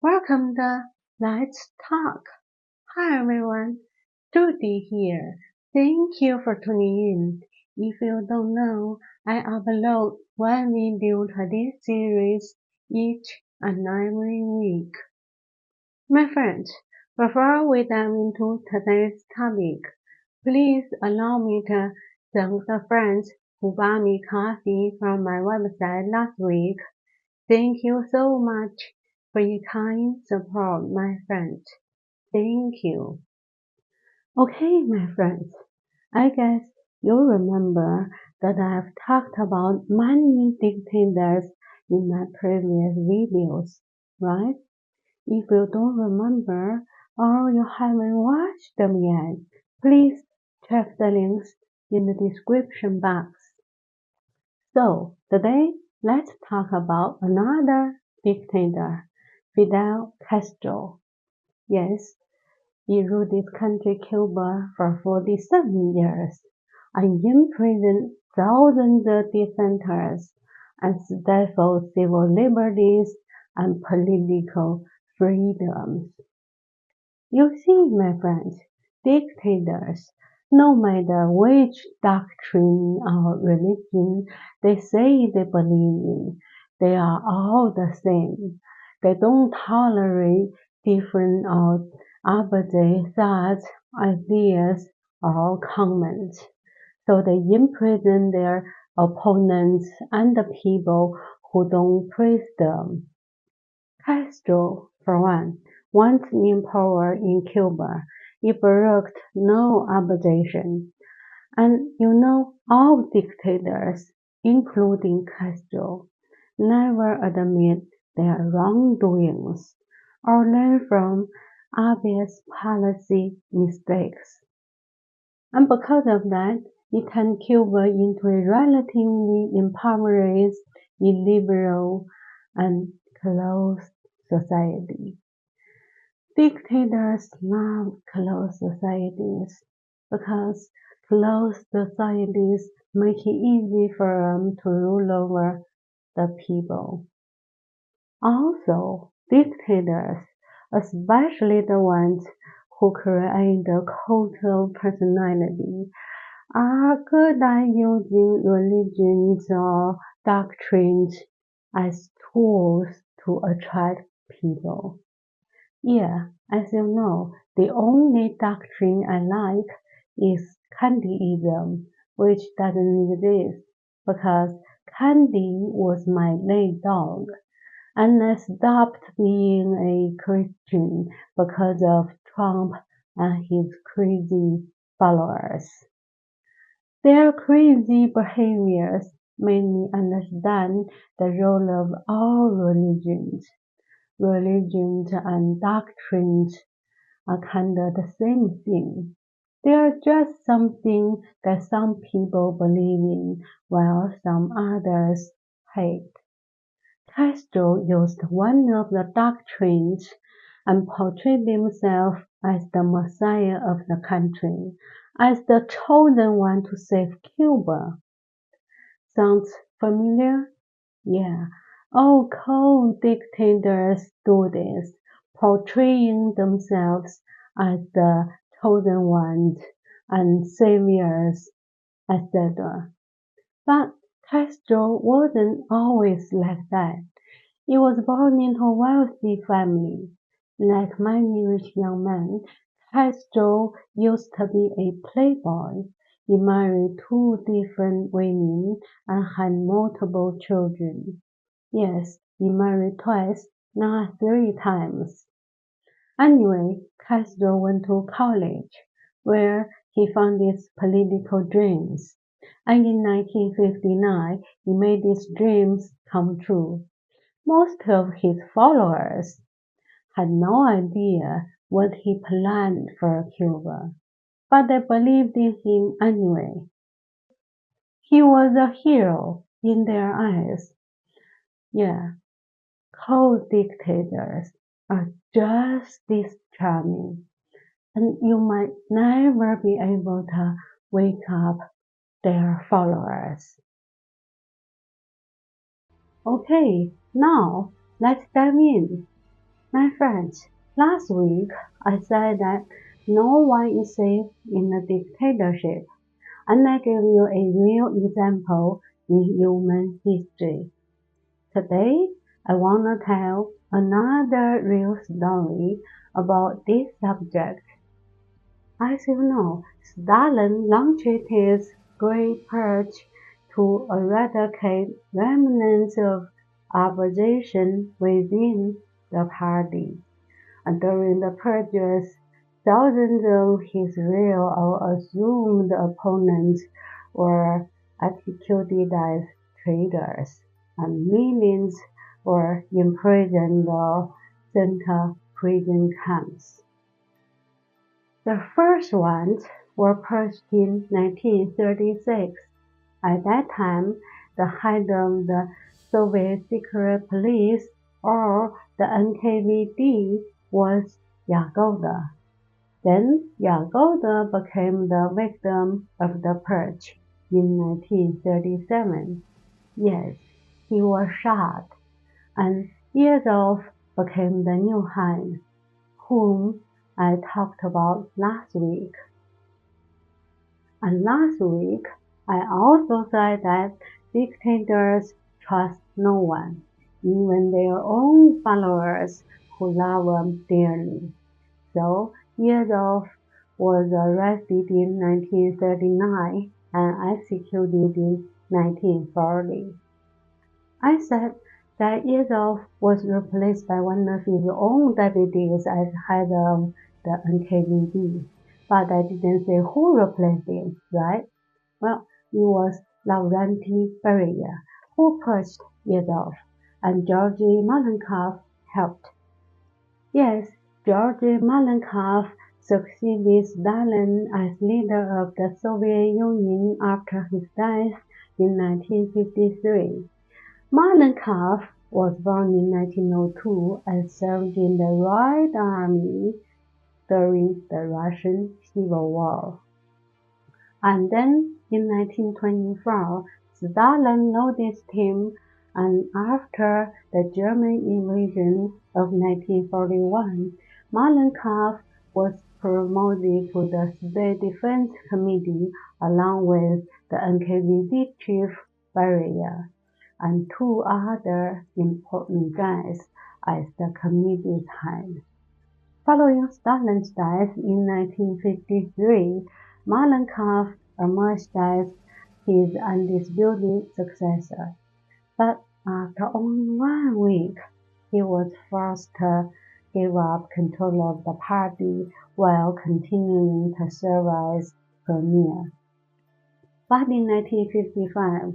Welcome to Let's Talk. Hi everyone, Judy here. Thank you for tuning in. If you don't know, I upload one video to this series each and every week. My friends, before we dive into today's topic, please allow me to thank the friends who bought me coffee from my website last week. Thank you so much for your kind support, my friends. Thank you. Okay, my friends, I guess you remember that I've talked about many dictators in my previous videos, right? If you don't remember or you haven't watched them yet, please check the links in the description box. So, today, let's talk about another dictator, Fidel Castro. Yes, he ruled this country Cuba for 47 years and imprisoned thousands of dissenters and stifled civil liberties and political freedoms. You see, my friends, dictators, no matter which doctrine or religion they say they believe in, they are all the same. They don't tolerate different or opposite thoughts, ideas, or comments. So they imprison their opponents and the people who don't praise them. Castro, for one, once in power in Cuba, he brooked no opposition. And all dictators, including Castro, never admit their wrongdoings or learn from obvious policy mistakes. And because of that, it turned Cuba into a relatively impoverished, illiberal, and closed society. Dictators love closed societies because closed societies make it easy for them to rule over the people. Also, dictators, especially the ones who create a cult of personality, are good at using religions or doctrines as tools to attract people. Yeah, as you know, the only doctrine I like is Candyism, which doesn't exist because Candy was my late dog, and I stopped being a Christian because of Trump and his crazy followers. Their crazy behaviors made me understand the role of all religions. Religions and doctrines are kind of the same thing. They are just something that some people believe in while some others hate. Castro used one of the doctrines and portrayed himself as the Messiah of the country, as the chosen one to save Cuba. Sounds familiar? Yeah, all cold dictators do this, portraying themselves as the chosen ones and saviors, etc. But Castro wasn't always like that. He was born into a wealthy family. Like many rich young men, Castro used to be a playboy. He married two different women and had multiple children. Yes, he married twice, not three times. Anyway, Castro went to college, where he found his political dreams. And in 1959, he made his dreams come true. Most of his followers had no idea what he planned for Cuba, but they believed in him anyway. He was a hero in their eyes. Yeah, cold dictators are just this charming, and you might never be able to wake up their followers. Okay, now let's dive in. My friends, last week I said that no one is safe in a dictatorship, and I gave you a real example in human history. Today, I want to tell another real story about this subject. As you know, Stalin launched his Great Purge to eradicate remnants of opposition within the party. And during the purges, thousands of his real or assumed opponents were executed as traitors, and millions were imprisoned or sent to prison camps. The first ones were purged in 1936. At that time, the head of the Soviet Secret Police, or the NKVD, was Yagoda. Then Yagoda became the victim of the purge in 1937. Yes, he was shot, and Yezhov became the new head, whom I talked about last week. And last week, I also said that dictators trust no one, even their own followers who love them dearly. So Yezhov was arrested in 1939 and executed in 1940. I said that Yezhov was replaced by one of his own deputies as head of the NKVD, but I didn't say who replaced him, right? Well, it was Lavrenti Beria who purged Yezhov, and Georgy Malenkov helped. Yes, Georgy Malenkov succeeded Stalin as leader of the Soviet Union after his death in 1953. Malenkov was born in 1902 and served in the Red Army during the Russian Civil War. And then in 1924, Stalin noticed him, and after the German invasion of 1941, Malenkov was promoted to the State Defense Committee along with the NKVD chief Beria and two other important guys as the committee's head. Following Stalin's death in 1953, Malenkov emerged as his undisputed successor. But after only 1 week, he was forced to give up control of the party while continuing to serve as premier. But in 1955,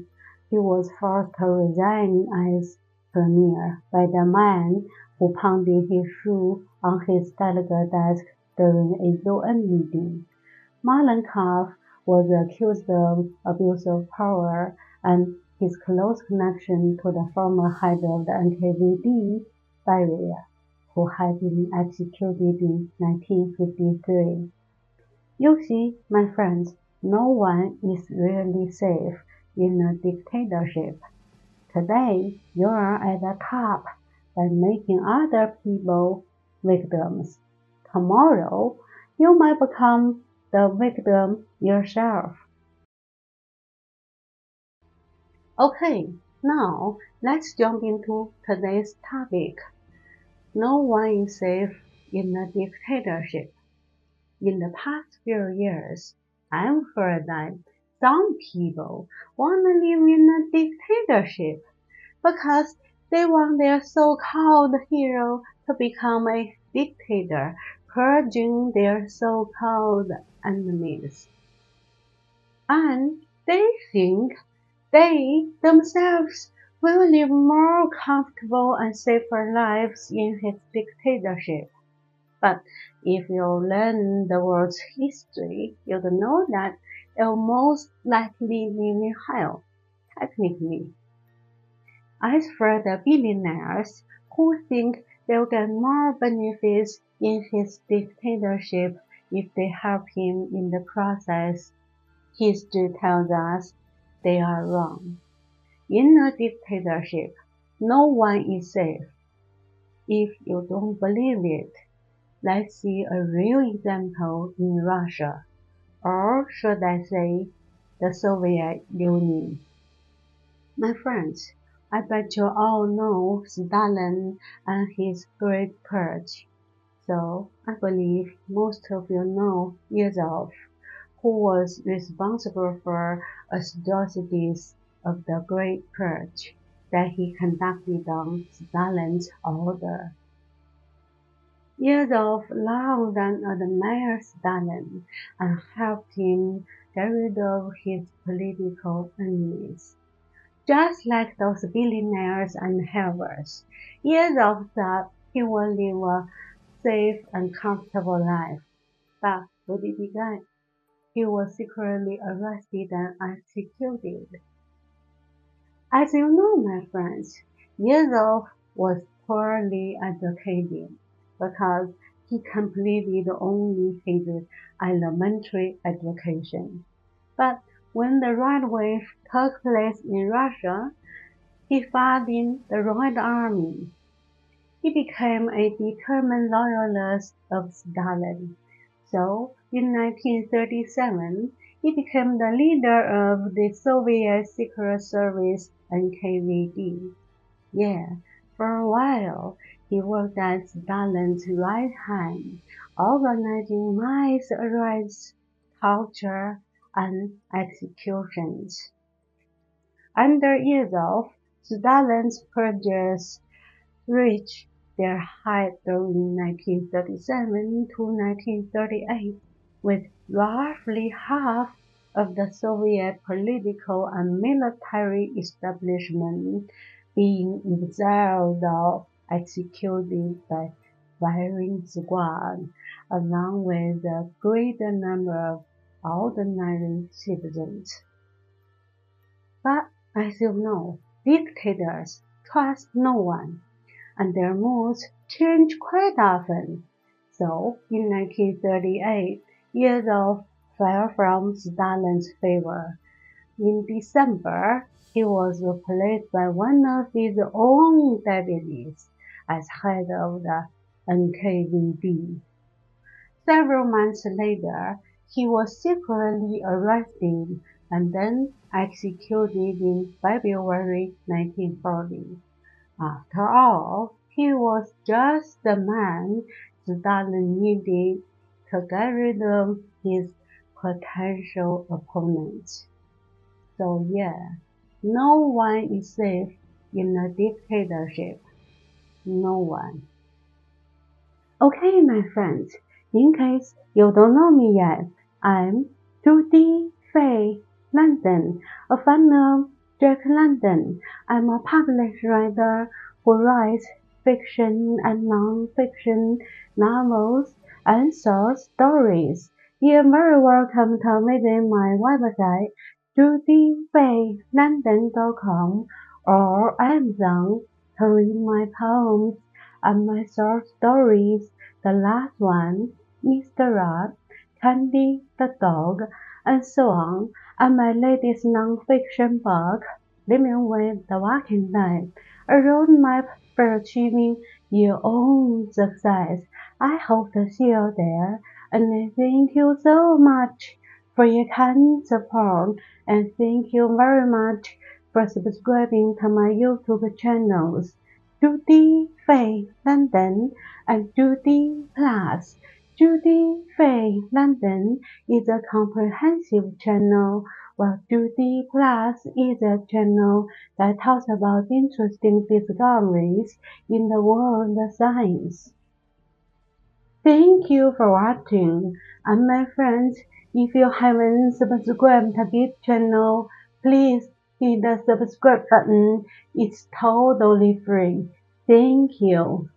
he was forced to resign as premier by the man who pounded his shoe on his delegate desk during a UN meeting. Malenkov was accused of abuse of power, and his close connection to the former head of the NKVD, Beria, who had been executed in 1953. You see, my friends, no one is really safe in a dictatorship. Today, you are at the top by making other people victims. Tomorrow, you might become the victim yourself. Okay, now let's jump into today's topic. No one is safe in a dictatorship. In the past few years, I've heard that some people want to live in a dictatorship because they want their so-called hero to become a dictator, purging their so-called enemies. And they think they themselves will live more comfortable and safer lives in his dictatorship. But if you learn the world's history, you'll know that they'll most likely live in hell, technically. As for the billionaires who think they'll get more benefits in his dictatorship if they help him in the process, history tells us they are wrong. In a dictatorship, no one is safe. If you don't believe it, let's see a real example in Russia, or should I say, the Soviet Union. My friends, I bet you all know Stalin and his Great Purge. So I believe most of you know Yezhov, who was responsible for atrocities of the Great Purge that he conducted on Stalin's order. Yezhov loved and admired Stalin and helped him get rid of his political enemies. Just like those billionaires and helpers, Yezhov thought he would live a safe and comfortable life. But what did he get? He was secretly arrested and executed. As you know, my friends, Yezhov was poorly educated because he completed only his elementary education. But when the Red Wave took place in Russia, he fought in the Red Army. He became a determined loyalist of Stalin. So, in 1937, he became the leader of the Soviet Secret Service NKVD. Yeah, for a while, he worked as Stalin's right hand, organizing mass arrests, torture, and executions. Under Yezhov, Stalin's purges reached their height during 1937 to 1938, with roughly half of the Soviet political and military establishment being exiled or executed by firing squad, along with a greater number of ordinary citizens. But as you know, dictators trust no one, and their moods change quite often. So, in 1938, Yezhov fell from Stalin's favor. In December, he was replaced by one of his own deputies as head of the NKVD. Several months later, he was secretly arrested and then executed in February 1940. After all, he was just the man Stalin needed to get rid of his potential opponents. So yeah, no one is safe in a dictatorship. No one. Okay, my friends, in case you don't know me yet, I'm Judy Fay London, a fan of Jack London. I'm a published writer who writes fiction and non-fiction novels and short stories. You're very welcome to visit my website, judyfaylondon.com, or Amazon to read my poems and my short stories. The last one, Mr. Rod, Candy the dog, and so on, and my latest non-fiction book, Living with the Walking Dead, a roadmap for achieving your own success. I hope to see you there, and I thank you so much for your kind support, and thank you very much for subscribing to my YouTube channels, Judy Fay London and Judy Plus. Judy Fay London is a comprehensive channel, while Judy Plus is a channel that talks about interesting discoveries in the world of science. Thank you for watching, and my friends, if you haven't subscribed to this channel, please hit the subscribe button. It's totally free. Thank you.